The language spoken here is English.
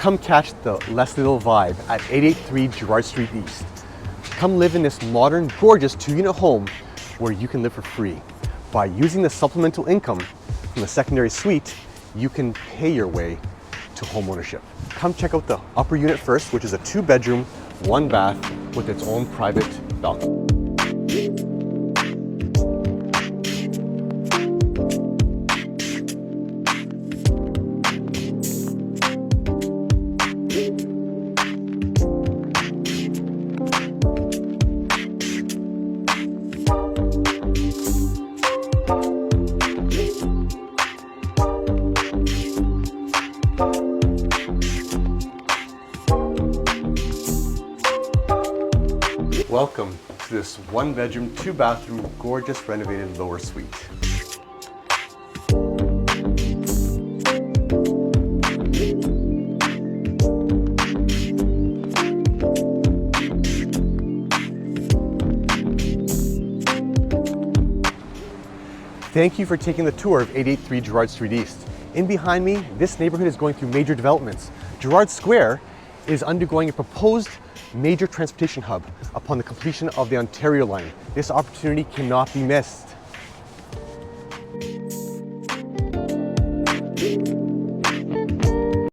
Come catch the Leslieville vibe at 883 Gerrard Street East. Come live in this modern, gorgeous 2-unit home where you can live for free. By using the supplemental income from the secondary suite, you can pay your way to home ownership. Come check out the upper unit first, which is a 2-bedroom, 1-bath with its own private balcony. Welcome to this 1-bedroom, 2-bathroom, gorgeous renovated lower suite. Thank you for taking the tour of 883 Gerrard Street East. In behind me, this neighborhood is going through major developments. Gerrard Square is undergoing a proposed major transportation hub upon the completion of the Ontario line. This opportunity cannot be missed.